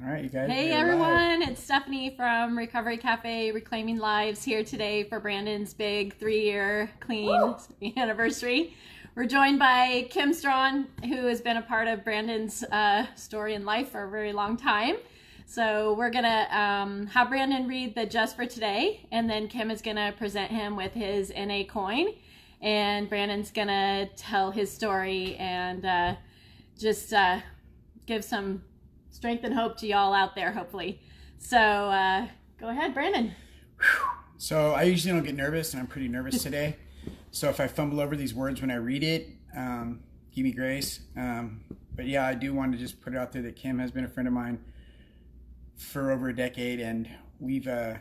All right, you guys. Hey we're everyone, live. it's Stephanie from Recovery Cafe Reclaiming Lives here today for Brandon's big 3-year clean anniversary. We're joined by Kim Strawn, who has been a part of Brandon's story in life for a very long time. So we're gonna have Brandon read the Just for Today, and then Kim is gonna present him with his NA coin, and Brandon's gonna tell his story and just give some strength and hope to y'all out there, hopefully. So go ahead, Brandon. So I usually don't get nervous, and I'm pretty nervous today. So if I fumble over these words when I read it, give me grace. But yeah, I do want to just put it out there that Kim has been a friend of mine for over a decade, and we've been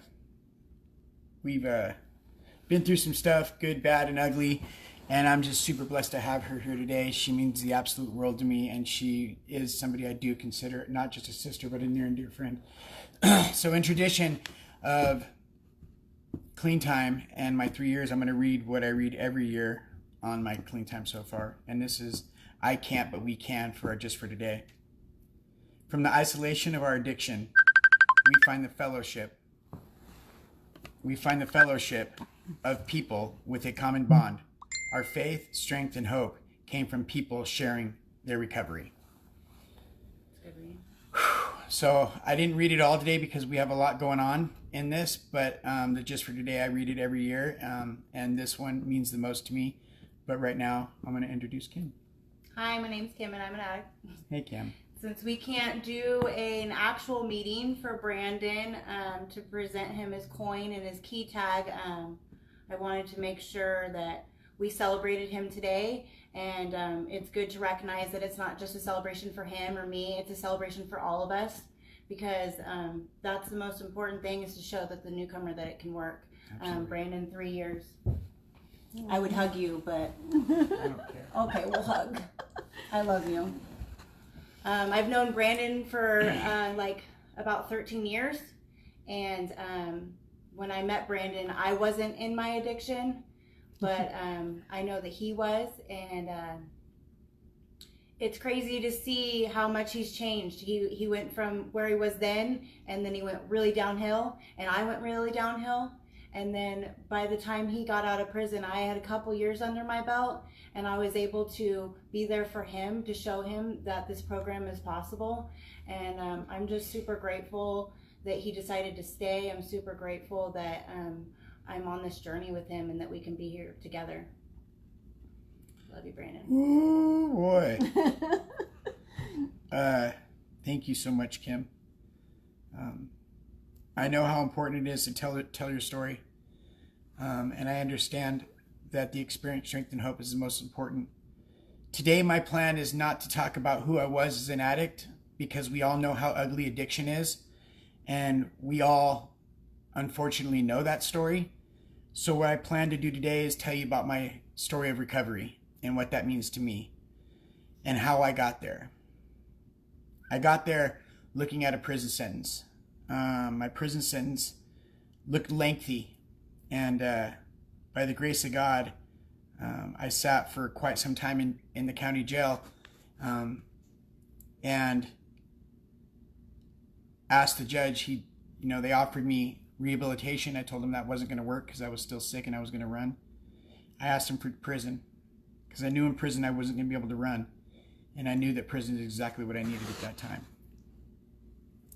through some stuff, good, bad, and ugly. And I'm just super blessed to have her here today. She means the absolute world to me, and she is somebody I do consider not just a sister, but a near and dear friend. So in tradition of clean time and my 3 years, I'm going to read what I read every year on my clean time so far. And this is I Can't But We Can for our Just for Today. From the isolation of our addiction, we find the fellowship. We find the fellowship of people with a common bond. Our faith, strength, and hope came from people sharing their recovery. So I didn't read it all today because we have a lot going on in this, but the Just for Today, I read it every year, and this one means the most to me. But right now, I'm going to introduce Kim. Hi, my name's Kim, and I'm an addict. Hey, Kim. Since we can't do an actual meeting for Brandon to present him his coin and his key tag, I wanted to make sure that we celebrated him today, and it's good to recognize that it's not just a celebration for him or me, it's a celebration for all of us, because that's the most important thing, is to show that the newcomer that it can work. Brandon, 3 years. I would hug you, but I don't care. okay, we'll hug. I love you. I've known Brandon for like about 13 years, and when I met Brandon, I wasn't in my addiction, but I know that he was, and it's crazy to see how much he's changed. He went from where he was then, and then he went really downhill, and I went really downhill. And then by the time he got out of prison, I had a couple years under my belt, and I was able to be there for him, to show him that this program is possible. And I'm just super grateful that he decided to stay. I'm super grateful that I'm on this journey with him and that we can be here together. Love you, Brandon. Ooh, boy. Thank you so much, Kim. I know how important it is to tell your story, and I understand that the experience, strength, and hope is the most important. Today, my plan is not to talk about who I was as an addict, because we all know how ugly addiction is, and we all, unfortunately, know that story. So what I plan to do today is tell you about my story of recovery and what that means to me and how I got there. I got there looking at a prison sentence. My prison sentence looked lengthy, and by the grace of God, I sat for quite some time in the county jail, and asked the judge. They offered me rehabilitation. I told him that wasn't going to work because I was still sick and I was going to run. I asked him for prison because I knew in prison I wasn't going to be able to run, and I knew that prison is exactly what I needed at that time.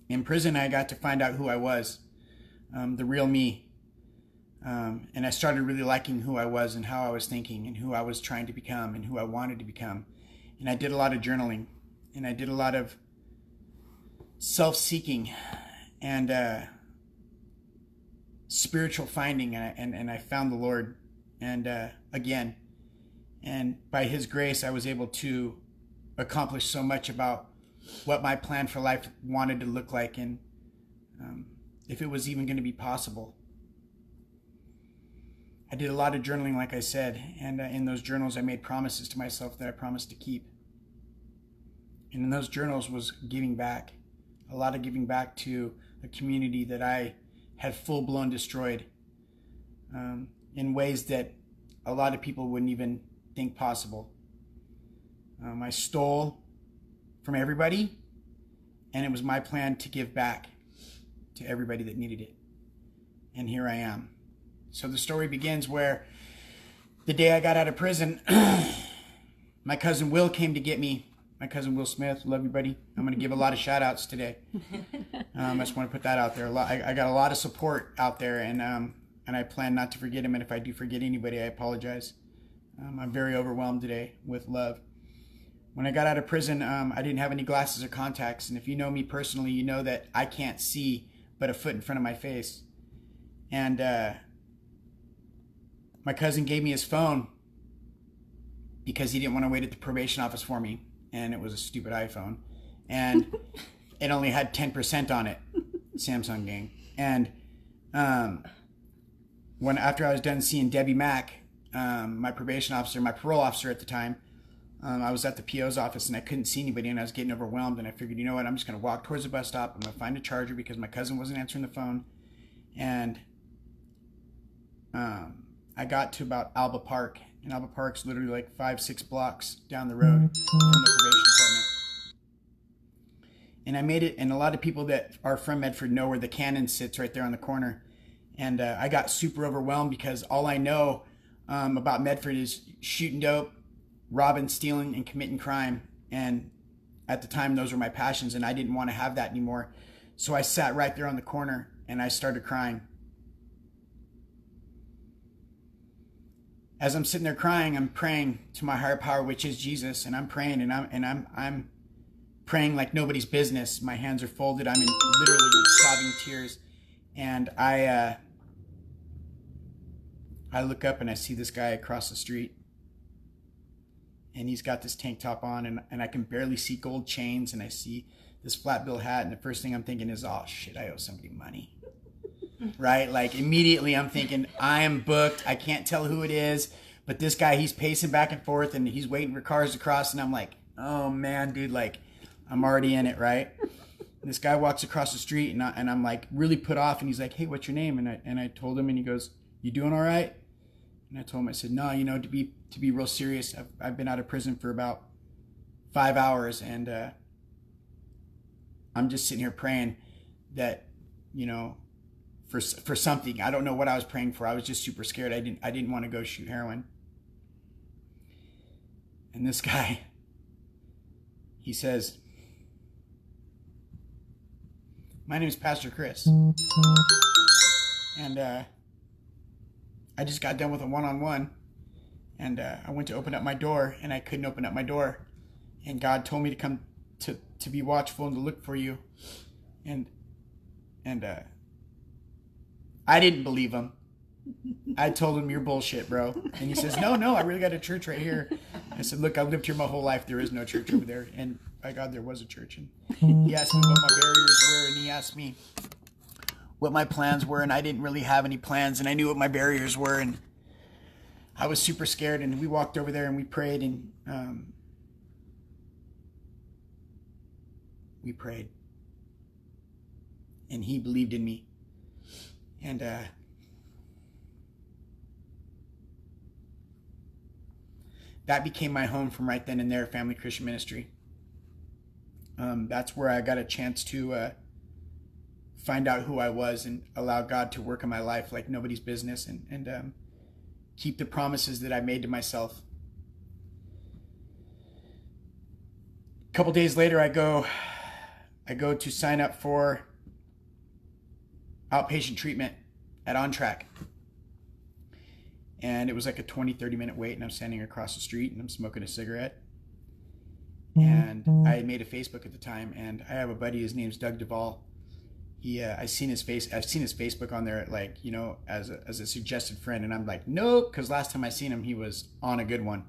In prison, I got to find out who I was, the real me. And I started really liking who I was and how I was thinking and who I was trying to become and who I wanted to become. And I did a lot of journaling, and I did a lot of self-seeking and spiritual finding, and I found the Lord again. And by His grace, I was able to accomplish so much about what my plan for life wanted to look like, and if it was even going to be possible. I did a lot of journaling, like I said, and in those journals I made promises to myself that I promised to keep. And in those journals was giving back, a lot of giving back to a community that I had full-blown destroyed in ways that a lot of people wouldn't even think possible. I stole from everybody, And it was my plan to give back to everybody that needed it. And here I am. So the story begins where the day I got out of prison, my cousin Will came to get me. My cousin Will Smith, love you, buddy. I'm going to give a lot of shout outs today. I just want to put that out there. I got a lot of support out there, and I plan not to forget him. And if I do forget anybody, I apologize. I'm very overwhelmed today with love. When I got out of prison, I didn't have any glasses or contacts. And if you know me personally, you know that I can't see but a foot in front of my face. And my cousin gave me his phone because he didn't want to wait at the probation office for me. And it was a stupid iPhone. And it only had 10% on it. Samsung gang. And after I was done seeing Debbie Mack, my probation officer, my parole officer at the time, I was at the PO's office and I couldn't see anybody and I was getting overwhelmed, and I figured, you know what, I'm just going to walk towards the bus stop. I'm going to find a charger because my cousin wasn't answering the phone. And I got to about Alba Park, and Alba Park's literally like 5-6 blocks down the road from the probation department. And I made it, and a lot of people that are from Medford know where the cannon sits, right there on the corner. And I got super overwhelmed because all I know about Medford is shooting dope, robbing, stealing, and committing crime. And at the time, those were my passions, and I didn't want to have that anymore. So I sat right there on the corner and I started crying. As I'm sitting there crying, I'm praying to my higher power, which is Jesus, and I'm praying, and I'm praying like nobody's business. My hands are folded. I'm in literally sobbing tears, and I look up and I see this guy across the street, and he's got this tank top on, and I can barely see gold chains, and I see this flat bill hat, and the first thing I'm thinking is, oh shit, I owe somebody money. Right? Like immediately I'm thinking, I am booked. I can't tell who it is, but this guy, he's pacing back and forth and he's waiting for cars to cross, and I'm like, oh man, dude, like I'm already in it, right? And this guy walks across the street, and I'm like really put off, and he's like, hey, what's your name? And I told him, and he goes, you doing all right? And I told him, I said, no, you know, to be real serious, I've been out of prison for about 5 hours, and I'm just sitting here praying that, you know, for something. I don't know what I was praying for. I was just super scared. I didn't want to go shoot heroin. And this guy, he says, my name is Pastor Chris. And I just got done with a one-on-one, and I went to open up my door, and I couldn't open up my door. And God told me to come to be watchful and to look for you. And I didn't believe him. I told him, you're bullshit, bro. And he says, no, I really got a church right here. I said, look, I've lived here my whole life. There is no church over there. And by God, there was a church. And he asked me what my barriers were, and he asked me what my plans were, and I didn't really have any plans, and I knew what my barriers were, and I was super scared. And we walked over there and we prayed, and and he believed in me. And that became my home from right then and there, Family Christian Ministry. That's where I got a chance to find out who I was and allow God to work in my life like nobody's business, and keep the promises that I made to myself. A couple days later, I go to sign up for outpatient treatment at On Track. And it was like a 20-30 minute wait, and I'm standing across the street and I'm smoking a cigarette. And I had made a Facebook at the time, and I have a buddy, his name's Doug Duvall. I've seen his Facebook on there, like, you know, as a suggested friend, and I'm like, nope, because last time I seen him, he was on a good one.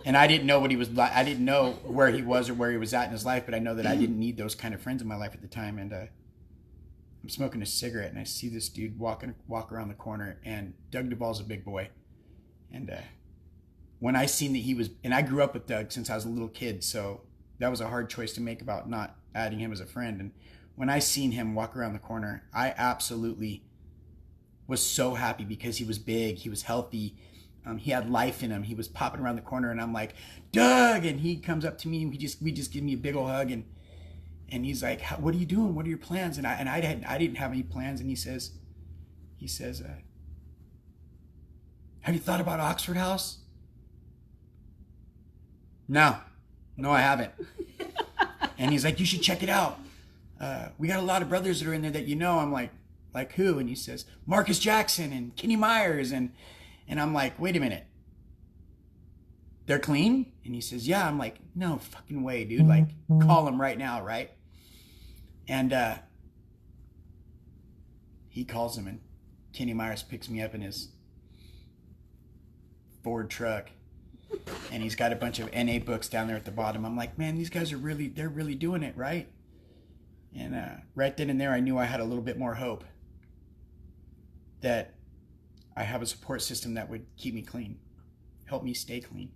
And I didn't know what he was like. I didn't know where he was or where he was at in his life, but I know that I didn't need those kind of friends in my life at the time. And I'm smoking a cigarette, and I see this dude walk around the corner, and Doug Duvall's a big boy. And when I seen that he was, and I grew up with Doug since I was a little kid, so that was a hard choice to make about not adding him as a friend. And when I seen him walk around the corner, I absolutely was so happy, because he was big, he was healthy, he had life in him. He was popping around the corner, and I'm like, Doug, and he comes up to me, and we just give me a big old hug, and And he's like, what are you doing? What are your plans? And I didn't have any plans. And he says, have you thought about Oxford House? No, I haven't. And he's like, you should check it out. We got a lot of brothers that are in there that you know. I'm like who? And he says, Marcus Jackson and Kenny Myers. And I'm like, wait a minute. They're clean? And he says, yeah. I'm like, no fucking way, dude. Like, call him right now, right? And he calls him, and Kenny Myers picks me up in his Ford truck. And he's got a bunch of NA books down there at the bottom. I'm like, man, these guys they're really doing it, right? And right then and there, I knew I had a little bit more hope that I have a support system that would keep me clean, help me stay clean.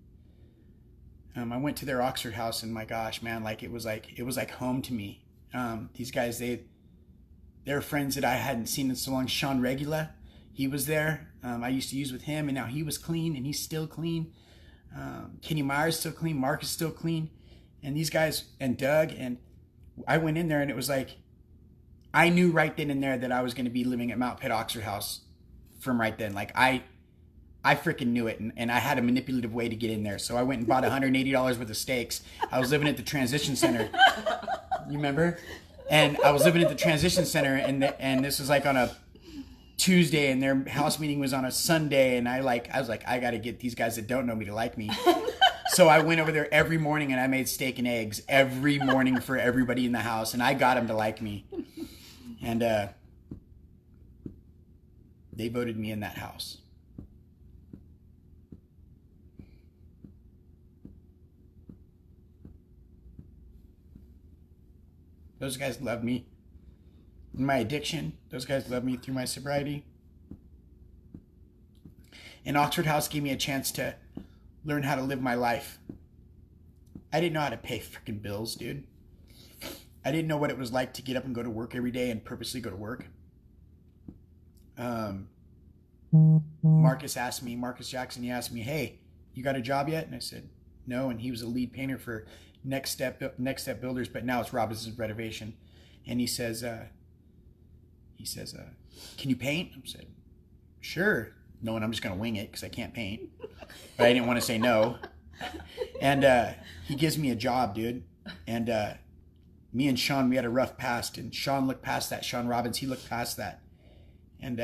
I went to their Oxford House, and my gosh, man, like it was like home to me. These guys, they're friends that I hadn't seen in so long. Sean Regula, he was there. I used to use with him, and now he was clean, and he's still clean. Kenny Myers still clean. Mark is still clean. And these guys, and Doug, and I went in there, and it was like, I knew right then and there that I was going to be living at Mount Pitt Oxford House from right then. Like I freaking knew it, and I had a manipulative way to get in there. So I went and bought $180 worth of steaks. I was living at the transition center. You remember? And I was living at the transition center, and this was like on a Tuesday, and their house meeting was on a Sunday, and I was like, I got to get these guys that don't know me to like me. So I went over there every morning, and I made steak and eggs every morning for everybody in the house, and I got them to like me. And they voted me in that house. Those guys loved me in my addiction. Those guys loved me through my sobriety. And Oxford House gave me a chance to learn how to live my life. I didn't know how to pay freaking bills, dude. I didn't know what it was like to get up and go to work every day and purposely go to work. Marcus Jackson, he asked me, hey, you got a job yet? And I said, no. And he was a lead painter for Next Step Builders, but now it's Robinson's Renovation. And he says, can you paint? I said, sure. Knowing I'm just going to wing it because I can't paint. But I didn't want to say no. And he gives me a job, dude. And me and Sean, we had a rough past. And Sean looked past that. Sean Robbins, he looked past that. And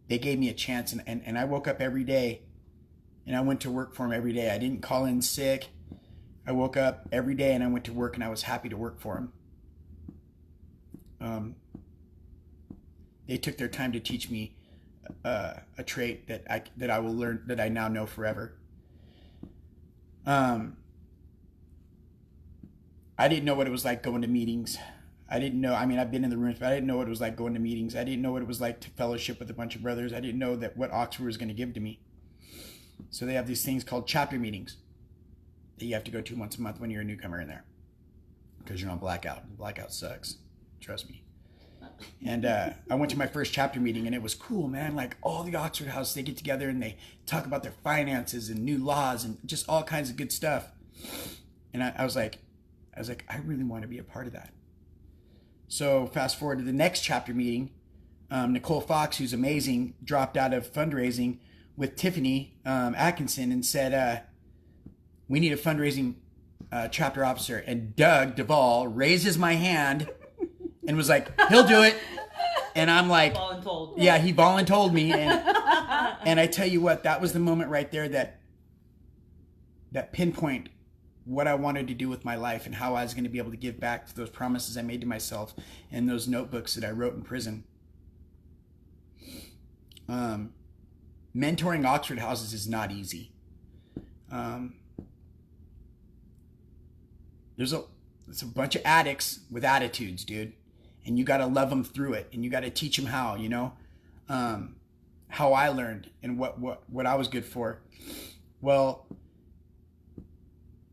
they gave me a chance. And I woke up every day. And I went to work for him every day. I didn't call in sick. I woke up every day and I went to work, and I was happy to work for him. They took their time to teach me a trait that I will learn, that I now know forever. I didn't know what it was like going to meetings. I didn't know. I mean, I've been in the rooms, but I didn't know what it was like going to meetings. I didn't know what it was like to fellowship with a bunch of brothers. I didn't know that what Oxford was going to give to me. So they have these things called chapter meetings that you have to go to once a month when you're a newcomer in there, because you're on blackout. Blackout sucks. Trust me. And I went to my first chapter meeting, and it was cool, man. Like, all the Oxford House, they get together and they talk about their finances and new laws and just all kinds of good stuff. And I was like, I really want to be a part of that. So fast forward to the next chapter meeting. Nicole Fox, who's amazing, dropped out of fundraising with Tiffany Atkinson and said, we need a fundraising chapter officer. And Doug Duvall raises my hand and was like, he'll do it. And I'm like, voluntold. Yeah, he voluntold me. And I tell you what, that was the moment right there that pinpoint what I wanted to do with my life and how I was going to be able to give back to those promises I made to myself and those notebooks that I wrote in prison. Mentoring Oxford Houses is not easy. It's a bunch of addicts with attitudes, dude. And you got to love them through it. And you got to teach them how, you know, how I learned and what I was good for. Well,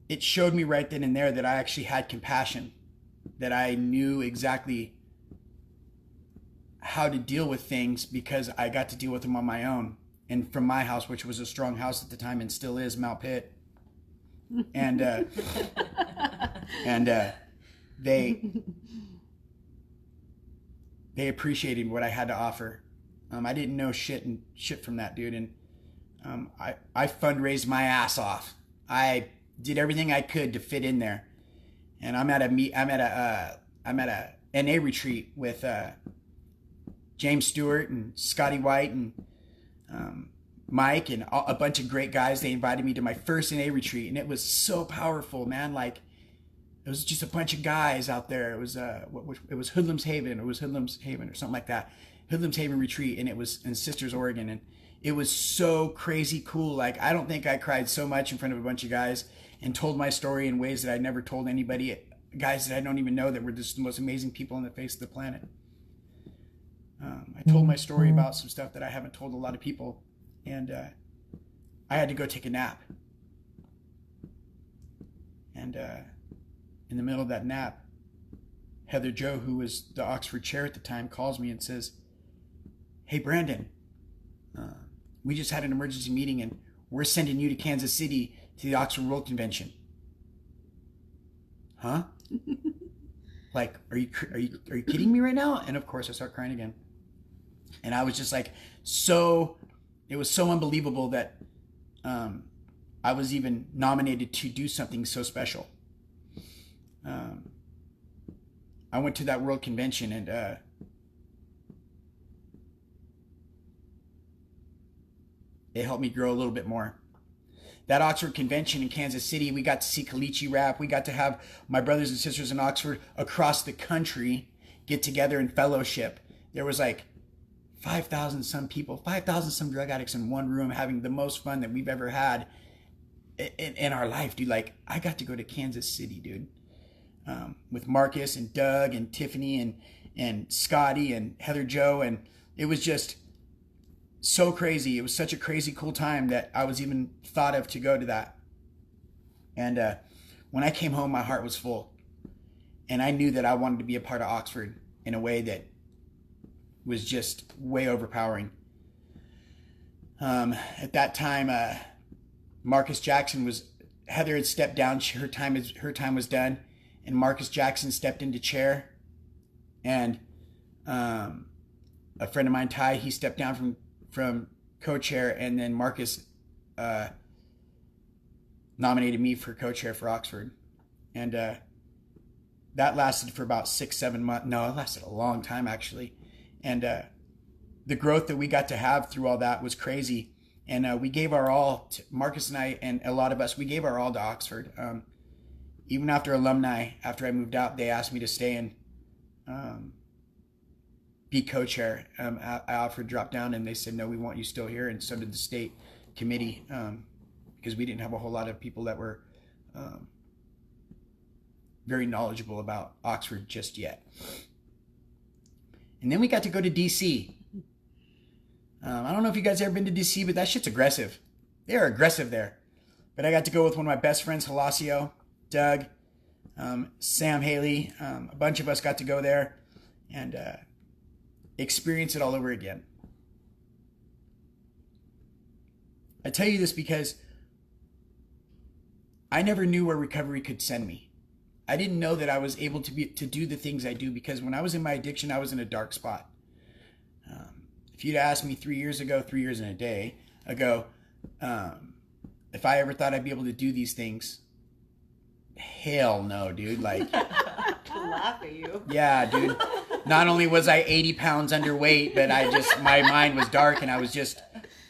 it showed me right then and there that I actually had compassion, that I knew exactly how to deal with things because I got to deal with them on my own. And from my house, which was a strong house at the time and still is, Mount Pitt. And they appreciated what I had to offer. I didn't know shit from that, dude, and I fundraised my ass off. I did everything I could to fit in there, and I'm at a NA retreat with James Stewart and Scotty White and Mike and a bunch of great guys. They invited me to my first NA retreat, and it was so powerful, man. Like, it was just a bunch of guys out there. It was Hoodlum's Haven. It was Hoodlum's Haven or something like that. Hoodlum's Haven retreat, and it was in Sisters, Oregon, and it was so crazy cool. Like, I don't think I cried so much in front of a bunch of guys and told my story in ways that I never told anybody, guys that I don't even know, that were just the most amazing people on the face of the planet. I told my story about some stuff that I haven't told a lot of people, and I had to go take a nap. And in the middle of that nap, Heather Joe, who was the Oxford chair at the time, calls me and says, "Hey, Brandon, we just had an emergency meeting and we're sending you to Kansas City to the Oxford World Convention." Huh? Like, are you kidding me right now? And of course I start crying again. And I was just like, it was so unbelievable that I was even nominated to do something so special. I went to that World Convention, and it helped me grow a little bit more. That Oxford Convention in Kansas City, we got to see Kalichi rap. We got to have my brothers and sisters in Oxford across the country get together in fellowship. There was like 5,000 some people, 5,000 some drug addicts in one room having the most fun that we've ever had in our life, dude. Like, I got to go to Kansas City, dude, with Marcus and Doug and Tiffany and Scotty and Heather Joe, and it was just so crazy. It was such a crazy cool time that I was even thought of to go to that. And when I came home, my heart was full, and I knew that I wanted to be a part of Oxford in a way that was just way overpowering. At that time, Marcus Jackson Heather had stepped down. Her time was done, and Marcus Jackson stepped into chair, and a friend of mine, Ty, he stepped down from co-chair, and then Marcus nominated me for co-chair for Oxford, and that lasted for about 6-7 months. No, it lasted a long time, actually. And the growth that we got to have through all that was crazy. And we gave our all to Marcus and I, and a lot of us, we gave our all to Oxford. Even after alumni, after I moved out, they asked me to stay and be co-chair. I offered to drop down, and they said, "No, we want you still here." And so did the state committee, because we didn't have a whole lot of people that were very knowledgeable about Oxford just yet. And then we got to go to DC. I don't know if you guys ever been to DC, but that shit's aggressive. They are aggressive there. But I got to go with one of my best friends, Holasio, Doug, Sam Haley. A bunch of us got to go there and experience it all over again. I tell you this because I never knew where recovery could send me. I didn't know that I was able to do the things I do, because when I was in my addiction, I was in a dark spot. If you'd asked me 3 years ago, 3 years and a day ago, if I ever thought I'd be able to do these things, hell no, dude. Like, Laugh at you. Yeah, dude. Not only was I 80 pounds underweight, but my mind was dark, and I was just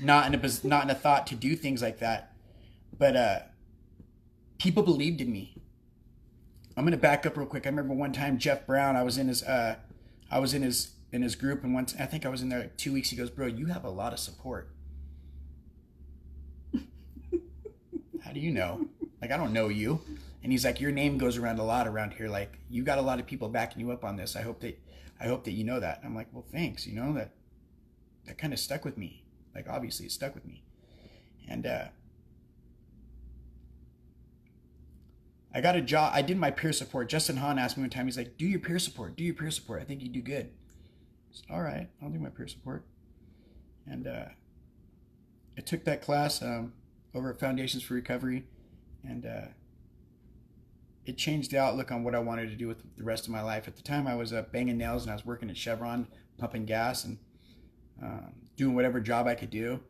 not in a thought to do things like that. But people believed in me. I'm gonna back up real quick. I remember one time Jeff Brown, I was in his group, and once I think I was in there like 2 weeks. He goes, "Bro, you have a lot of support." How do you know? Like, I don't know you. And he's like, "Your name goes around a lot around here. Like, you got a lot of people backing you up on this. I hope that you know that." And I'm like, "Well, thanks. You know, that kind of stuck with me. Like, obviously it stuck with me." And I got a job. I did my peer support. Justin Hahn asked me one time, he's like, do your peer support. I think you do good." I said, "All right, I'll do my peer support." And I took that class over at Foundations for Recovery, and it changed the outlook on what I wanted to do with the rest of my life. At the time, I was banging nails and I was working at Chevron, pumping gas and doing whatever job I could do.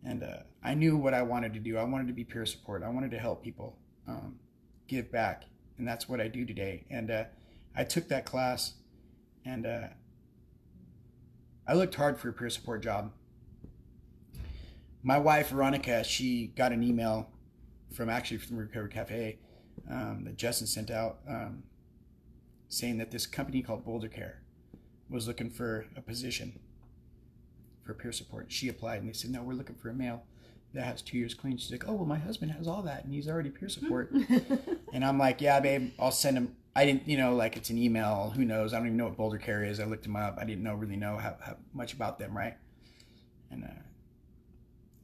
And I knew what I wanted to do. I wanted to be peer support. I wanted to help people give back. And that's what I do today. And I took that class, and I looked hard for a peer support job. My wife, Veronica, she got an email from Recovery Cafe that Justin sent out saying that this company called Boulder Care was looking for a position for peer support. She applied, and they said, no, we're looking for a male that has 2 years clean. She's like, oh, well, my husband has all that, and he's already peer support. And I'm like, yeah, babe, I'll send him. I didn't, like it's an email. Who knows? I don't even know what Boulder Care is. I looked them up. I didn't really know how much about them, right? And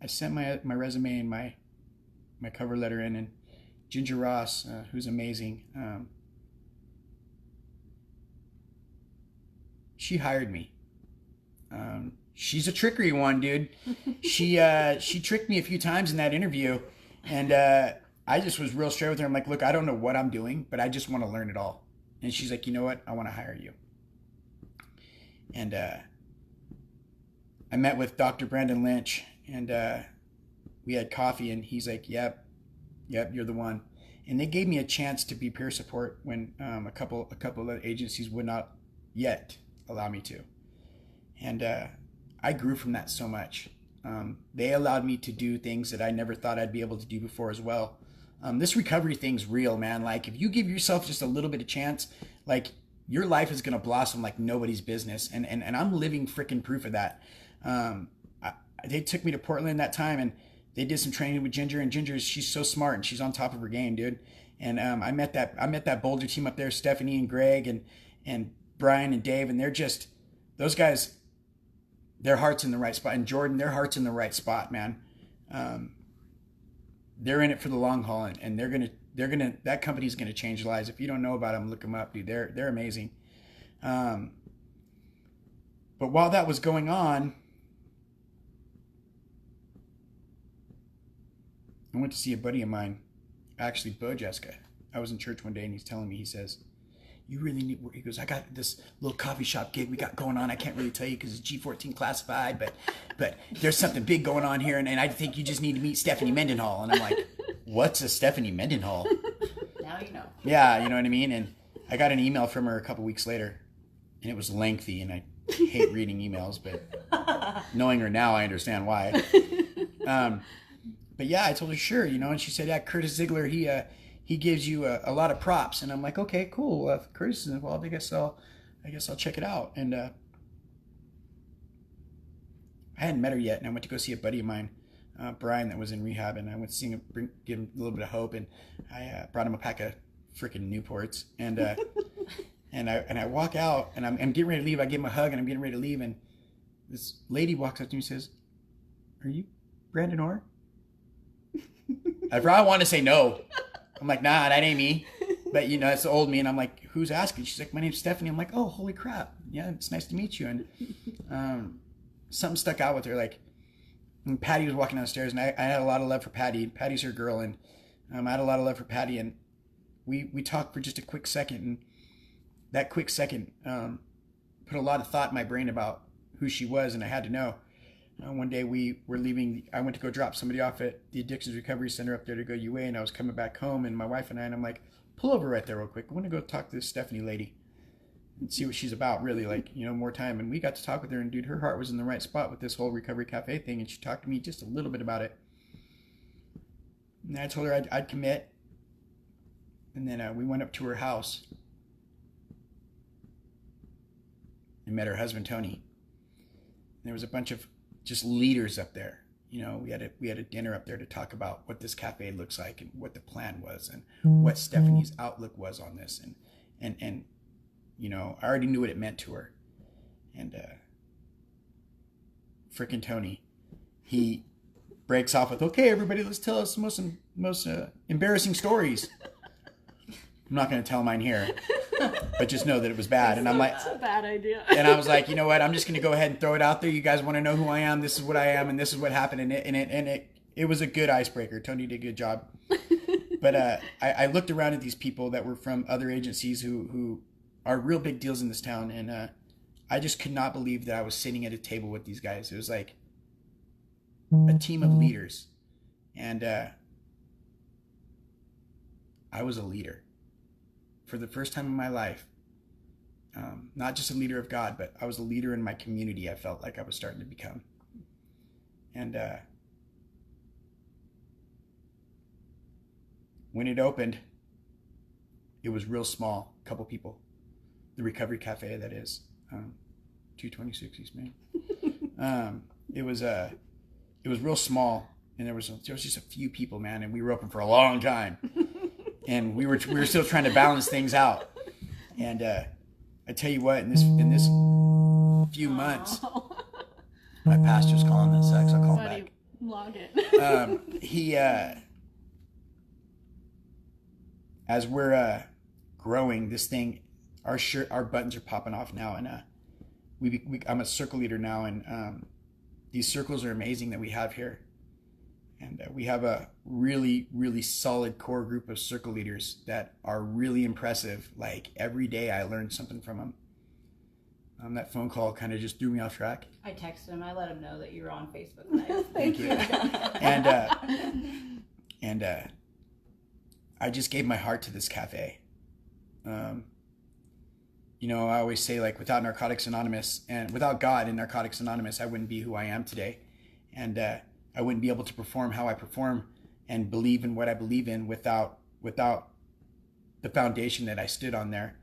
I sent my resume and my cover letter in, and Ginger Ross, who's amazing, she hired me. She's a trickery one, dude. She tricked me a few times in that interview, and I just was real straight with her. I'm like, look, I don't know what I'm doing, but I just want to learn it all. And she's like, you know what? I want to hire you. And I met with Dr. Brandon Lynch, and we had coffee, and he's like, yep, you're the one. And they gave me a chance to be peer support when a couple of agencies would not yet allow me to. And I grew from that so much. They allowed me to do things that I never thought I'd be able to do before as well. This recovery thing's real, man. Like, if you give yourself just a little bit of chance, like, your life is going to blossom like nobody's business. And I'm living freaking proof of that. They took me to Portland that time, and they did some training with Ginger, and she's so smart, and she's on top of her game, dude. And I met that Boulder team up there, Stephanie and Greg and Brian and Dave, and they're just, those guys, their heart's in the right spot. And Jordan, their heart's in the right spot, man. They're in it for the long haul, and they're gonna that company's gonna change lives. If you don't know about them, look them up, dude. They're amazing. But while that was going on, I went to see a buddy of mine, actually Bo Jessica. I was in church one day, and he's telling me, he says, you really need, he goes, I got this little coffee shop gig we got going on. I can't really tell you because it's G14 classified, but there's something big going on here, and I think you just need to meet Stephanie Mendenhall. And I'm like, what's a Stephanie Mendenhall? Now you know. Yeah, you know what I mean? And I got an email from her a couple weeks later, and it was lengthy, and I hate reading emails, but knowing her now, I understand why. But yeah, I told her, sure, and she said, yeah, Curtis Ziegler, he gives you a lot of props. And I'm like, okay, cool. If Curtis is involved, I guess I'll check it out. And I hadn't met her yet, and I went to go see a buddy of mine, Brian, that was in rehab, and I went to see him, give him a little bit of hope, and I brought him a pack of freaking Newports, and and I walk out, and I'm getting ready to leave. I give him a hug, and I'm getting ready to leave, and this lady walks up to me and says, "Are you Brandon Orr?" I probably want to say no. I'm like, nah, that ain't me. But, it's the old me. And I'm like, who's asking? She's like, my name's Stephanie. I'm like, oh, holy crap. Yeah, it's nice to meet you. And something stuck out with her. Like, when Patty was walking downstairs, and I had a lot of love for Patty. Patty's her girl. And I had a lot of love for Patty. And we talked for just a quick second. And that quick second put a lot of thought in my brain about who she was. And I had to know. One day we were leaving. I went to go drop somebody off at the Addictions Recovery Center up there to go UA, and I was coming back home, and my wife and I'm like, pull over right there real quick. I want to go talk to this Stephanie lady and see what she's about, really, like, more time. And we got to talk with her, and dude, her heart was in the right spot with this whole Recovery Cafe thing, and she talked to me just a little bit about it. And I told her I'd commit, and then we went up to her house and met her husband, Tony. And there was a bunch of just leaders up there. We had a dinner up there to talk about what this cafe looks like and what the plan was and what Stephanie's outlook was on this. And I already knew what it meant to her. And frickin' Tony, he breaks off with, okay, everybody, let's tell us the most embarrassing stories. I'm not going to tell mine here, but just know that it was bad. And I'm like, it's a bad idea. And I was like, you know what? I'm just going to go ahead and throw it out there. You guys want to know who I am? This is what I am, and this is what happened. And it was a good icebreaker. Tony did a good job. But I looked around at these people that were from other agencies who are real big deals in this town, and I just could not believe that I was sitting at a table with these guys. It was like a team of leaders, and I was a leader for the first time in my life. Not just a leader of God, but I was a leader in my community. I felt like I was starting to become. And when it opened, it was real small, a couple people. The Recovery Cafe, that is, 226 East Main. It was real small, and there was just a few people, man, and we were open for a long time, and we were still trying to balance things out. And I tell you what, in this few months, my pastor's calling in sex. I'll call him back. Log it. He as we're growing this thing, our buttons are popping off now, and I'm a circle leader now, and these circles are amazing that we have here, and we have a really, really solid core group of circle leaders that are really impressive. Like every day I learn something from them. That phone call kind of just threw me off track. I texted him. I let him know that you were on Facebook Live. Thank you. And I just gave my heart to this cafe. You know, I always say, like, without Narcotics Anonymous and without God and Narcotics Anonymous, I wouldn't be who I am today. And I wouldn't be able to perform how I perform and believe in what I believe in without the foundation that I stood on there.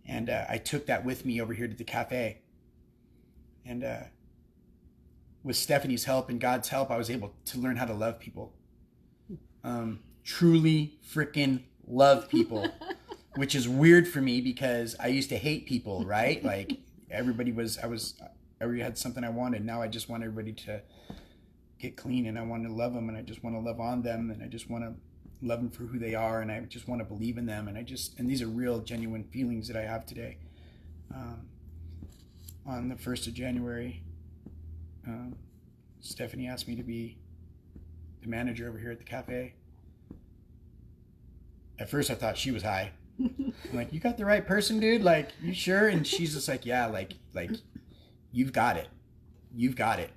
And I took that with me over here to the cafe. And with Stephanie's help and God's help, I was able to learn how to love people. Truly freaking love people. Which is weird for me because I used to hate people, right? Like everybody had something I wanted. Now I just want everybody to get clean, and I want to love them, and I just want to love on them, and I just want to love them for who they are, and I just want to believe in them, and these are real, genuine feelings that I have today. On the 1st of January, Stephanie asked me to be the manager over here at the cafe. At first I thought she was high. I'm like, you got the right person, dude? Like, you sure? And she's just like, yeah, like you've got it. You've got it.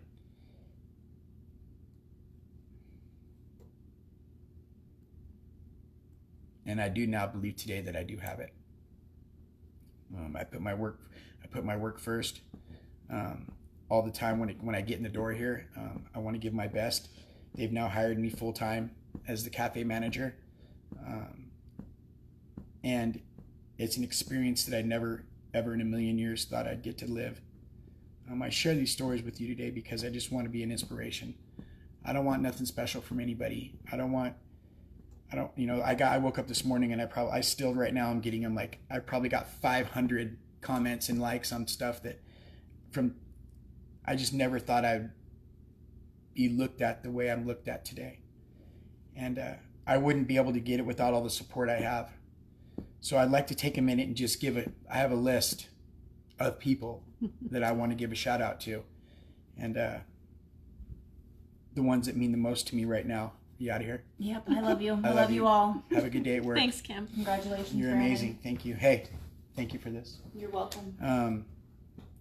And I do now believe today that I do have it. I put my work first. All the time when I get in the door here, I want to give my best. They've now hired me full time as the cafe manager. And it's an experience that I never, ever in a million years thought I'd get to live. I share these stories with you today because I just want to be an inspiration. I don't want nothing special from anybody. I woke up this morning and I still right now I'm getting them, like, I probably got 500 comments and likes on stuff I just never thought I'd be looked at the way I'm looked at today. And I wouldn't be able to get it without all the support I have. So I'd like to take a minute and just I have a list of people that I want to give a shout out to. And the ones that mean the most to me right now. You out of here? Yep, I love you. I love you all. Have a good day at work. Thanks, Kim. Congratulations. You're amazing. Thank you. Hey, thank you for this. You're welcome.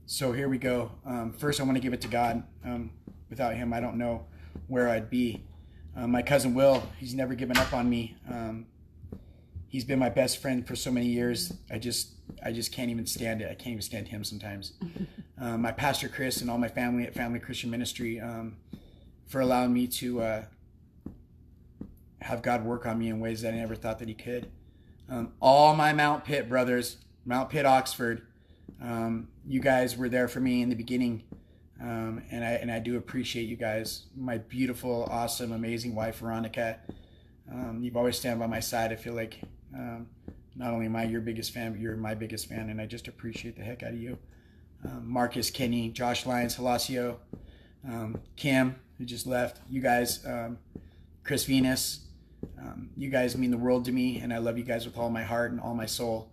So here we go. First, I want to give it to God. Without him, I don't know where I'd be. My cousin Will, he's never given up on me. He's been my best friend for so many years. I just can't even stand it. I can't even stand him sometimes. My pastor Chris and all my family at Family Christian Ministry, for allowing me to have God work on me in ways that I never thought that he could. All my Mount Pitt brothers, Mount Pitt, Oxford, you guys were there for me in the beginning. And I do appreciate you guys. My beautiful, awesome, amazing wife, Veronica. You've always stand by my side. I feel like not only am I your biggest fan, but you're my biggest fan, and I just appreciate the heck out of you. Marcus, Kenny, Josh Lyons, Halasio, Kim, who just left. You guys, Chris Venus. You guys mean the world to me, and I love you guys with all my heart and all my soul.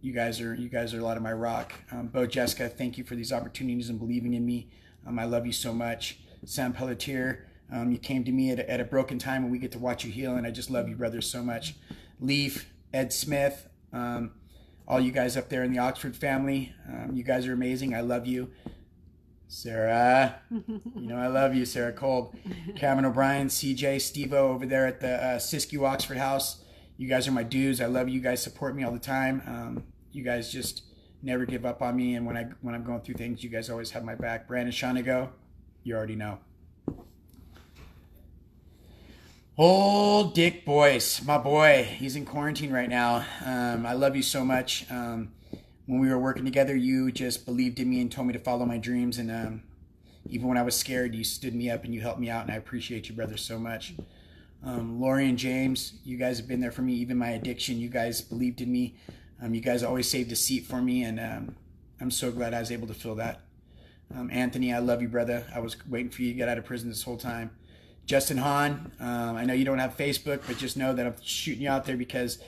You guys are a lot of my rock. Bo, Jessica, thank you for these opportunities and believing in me. I love you so much. Sam Pelletier, You came to me at a broken time, and we get to watch you heal, and I just love you, brother, so much. Leaf, Ed Smith, all you guys up there in the Oxford family, you guys are amazing. I love you. Sarah, you know I love you, Sarah Kolb. Cameron O'Brien, CJ, Steve-O over there at the Siskiyou Oxford House. You guys are my dudes. I love you. You guys support me all the time. You guys just never give up on me, and when I'm going through things, you guys always have my back. Brandon Shanago, you already know. Old Dick Boyce, my boy, he's in quarantine right now. I love you so much. When we were working together, you just believed in me and told me to follow my dreams. And even when I was scared, you stood me up and you helped me out. And I appreciate you, brother, so much. Lori and James, you guys have been there for me. Even my addiction, you guys believed in me. You guys always saved a seat for me. And I'm so glad I was able to fill that. Anthony, I love you, brother. I was waiting for you to get out of prison this whole time. Justin Hahn, I know you don't have Facebook, but just know that I'm shooting you out there because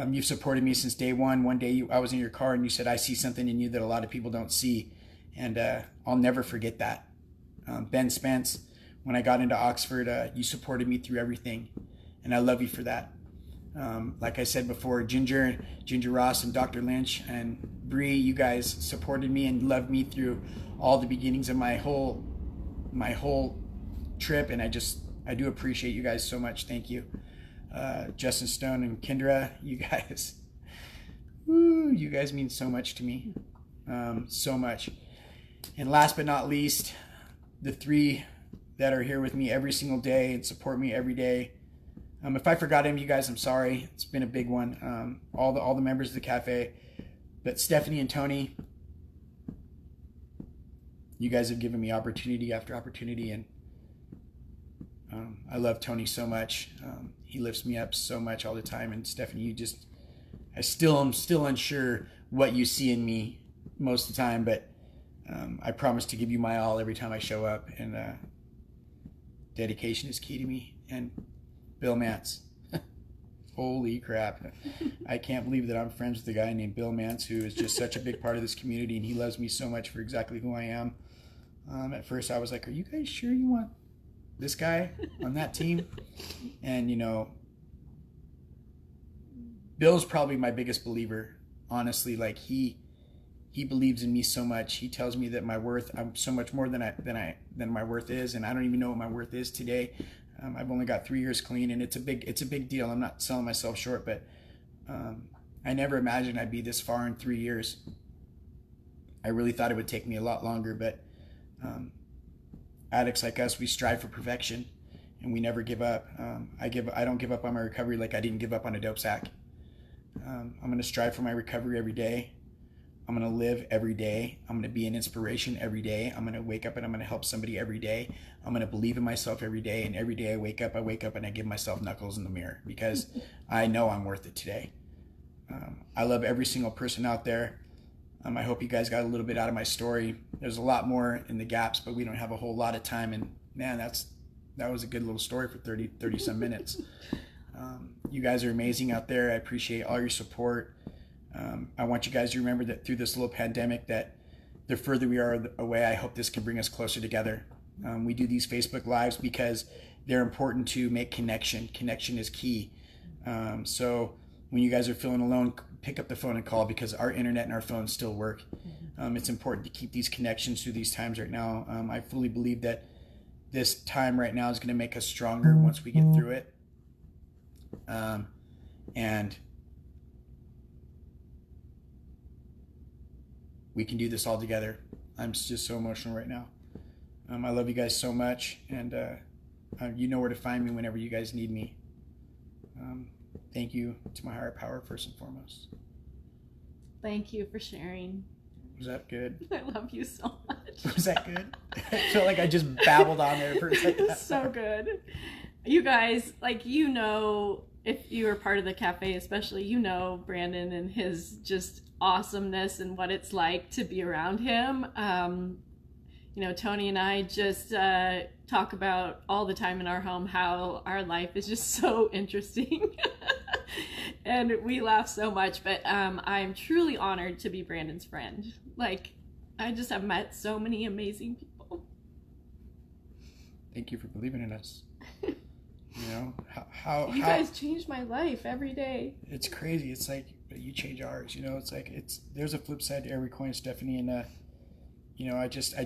you've supported me since day one. One day I was in your car and you said, I see something in you that a lot of people don't see. And I'll never forget that. Ben Spence, when I got into Oxford, you supported me through everything. And I love you for that. Like I said before, Ginger Ross and Dr. Lynch and Bree, you guys supported me and loved me through all the beginnings of my whole trip. And I do appreciate you guys so much. Thank you. Justin Stone and Kendra, you guys mean so much to me. So much. And last but not least, the three that are here with me every single day and support me every day. If I forgot any of you guys, I'm sorry. It's been a big one. All the members of the cafe, but Stephanie and Tony, you guys have given me opportunity after opportunity, and I love Tony so much. He lifts me up so much all the time. And Stephanie, I'm still unsure what you see in me most of the time, but I promise to give you my all every time I show up. And dedication is key to me. And Bill Mance, holy crap! I can't believe that I'm friends with a guy named Bill Mance, who is just such a big part of this community, and he loves me so much for exactly who I am. At first, I was like, "Are you guys sure you want this guy on that team?" And Bill's probably my biggest believer, honestly. Like he believes in me so much. He tells me that I'm so much more than my worth is, and I don't even know what my worth is today. I've only got 3 years clean, and it's a big deal. I'm not selling myself short, but I never imagined I'd be this far in 3 years. I really thought it would take me a lot longer, but addicts like us, we strive for perfection, and we never give up. I don't give up on my recovery like I didn't give up on a dope sack. I'm going to strive for my recovery every day. I'm going to live every day. I'm going to be an inspiration every day. I'm going to wake up and I'm going to help somebody every day. I'm going to believe in myself every day. And every day I wake up and I give myself knuckles in the mirror because I know I'm worth it today. I love every single person out there. I hope you guys got a little bit out of my story. There's a lot more in the gaps, but we don't have a whole lot of time. And man, that was a good little story for 30 some minutes. You guys are amazing out there. I appreciate all your support. I want you guys to remember that through this little pandemic, that the further we are away, I hope this can bring us closer together. We do these Facebook Lives because they're important to make connection. Connection is key. So when you guys are feeling alone, pick up the phone and call, because our internet and our phones still work. It's important to keep these connections through these times right now. I fully believe that this time right now is going to make us stronger once we get through it. And we can do this all together. I'm just so emotional right now. I love you guys so much, and you know where to find me whenever you guys need me. Thank you to my higher power first and foremost. Thank you for sharing. Was that good? I love you so much. Was that good? I felt like I just babbled on there for a second. So good. You guys, if you were part of the cafe especially, Brandon and his just awesomeness and what it's like to be around him. Tony and I just talk about all the time in our home how our life is just so interesting. And we laugh so much, but I'm truly honored to be Brandon's friend. I just have met so many amazing people. thank you for believing in us. You know, how you guys changed my life every day. It's crazy. It's like, but you change ours, you know. It's like, there's a flip side to every coin, Stephanie, and you know, I just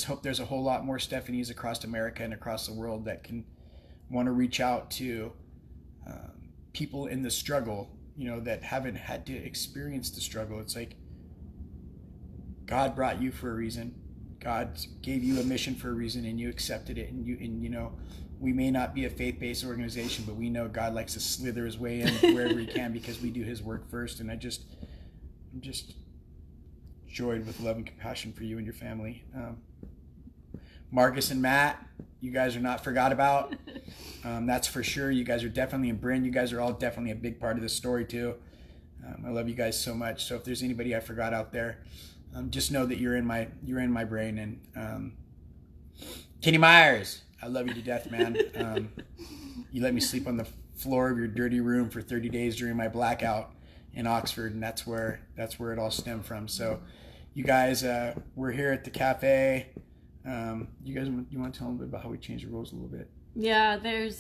hope there's a whole lot more Stephanies across America and across the world that can want to reach out to people in the struggle, you know, that haven't had to experience the struggle. It's like, God brought you for a reason. God gave you a mission for a reason, and you accepted it. And you know, we may not be a faith-based organization, but we know God likes to slither his way in wherever he can, because we do his work first. And I'm just joyed with love and compassion for you and your family. Marcus and Matt, you guys are not forgot about. That's for sure. You guys are definitely, and Bryn, you guys are all definitely a big part of this story too. I love you guys so much. So if there's anybody I forgot out there, just know that you're in my brain. And Kenny Myers, I love you to death, man. You let me sleep on the floor of your dirty room for 30 days during my blackout in Oxford, and that's where it all stemmed from. So you guys, we're here at the cafe. You guys, you want to tell them about how we changed the rules a little bit? Yeah, there's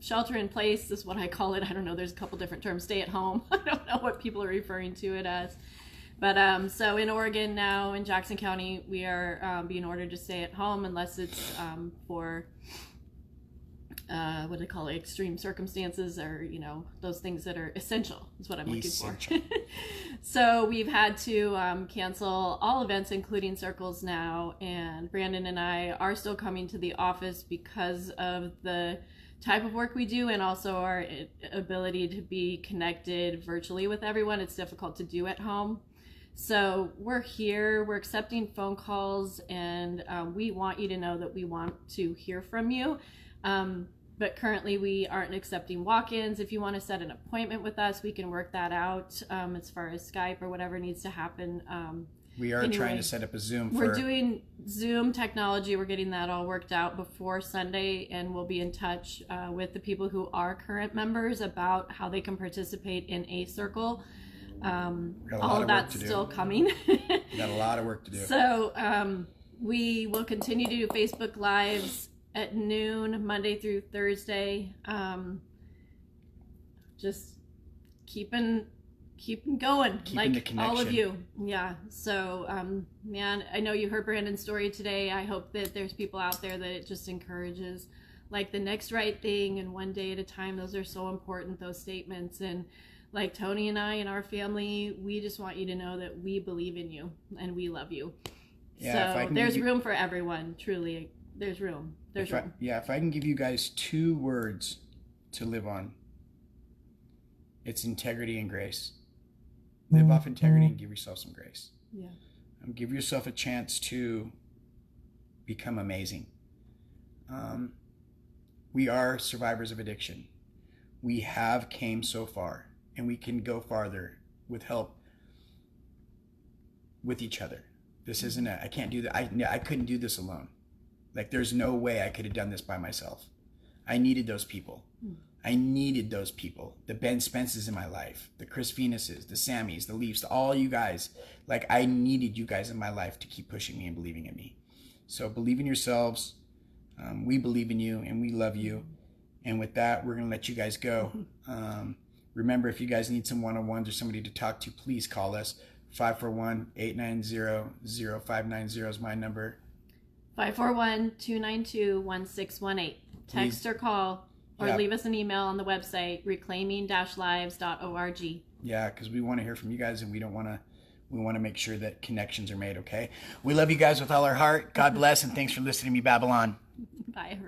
shelter in place is what I call it. I don't know, there's a couple different terms. Stay at home. I don't know what people are referring to it as. But so in Oregon now, in Jackson County, we are being ordered to stay at home unless it's for what do they call it, extreme circumstances, or, you know, those things that are essential is what I'm looking for. So we've had to cancel all events, including circles now, and Brandon and I are still coming to the office because of the type of work we do, and also our ability to be connected virtually with everyone. It's difficult to do at home. So we're here, we're accepting phone calls, and we want you to know that we want to hear from you. But currently we aren't accepting walk-ins. If you want to set an appointment with us, we can work that out as far as Skype or whatever needs to happen. We are trying to set up a Zoom. We're doing Zoom technology. We're getting that all worked out before Sunday, and we'll be in touch with the people who are current members about how they can participate in a circle. All of that's still coming. We got a lot of work to do. So we will continue to do Facebook Lives at noon, Monday through Thursday. Just keeping going, keeping like all of you. Yeah. So, man, I know you heard Brandon's story today. I hope that there's people out there that it just encourages, like the next right thing and one day at a time. Those are so important, those statements. And like Tony and I and our family, we just want you to know that we believe in you and we love you. Yeah, so there's room for everyone. Truly, there's room. There's room. If I can give you guys 2 words to live on, it's integrity and grace. Live off integrity and give yourself some grace. Yeah. Give yourself a chance to become amazing. We are survivors of addiction. We have came so far, and we can go farther with help with each other. This isn't I can't do that. I couldn't do this alone. Like, there's no way I could have done this by myself. I needed those people. I needed those people. The Ben Spences in my life, the Chris Venuses, the Sammys, the Leafs, all you guys. Like, I needed you guys in my life to keep pushing me and believing in me. So believe in yourselves. We believe in you, and we love you. And with that, we're going to let you guys go. Remember, if you guys need some one-on-ones or somebody to talk to, please call us. 541-890-0590 is my number. 541-292-1618. Text or call, or leave us an email on the website, reclaiming-lives.org. Yeah, because we want to hear from you guys, and we want to make sure that connections are made, okay? We love you guys with all our heart. God bless, and thanks for listening to me, Babylon. Bye.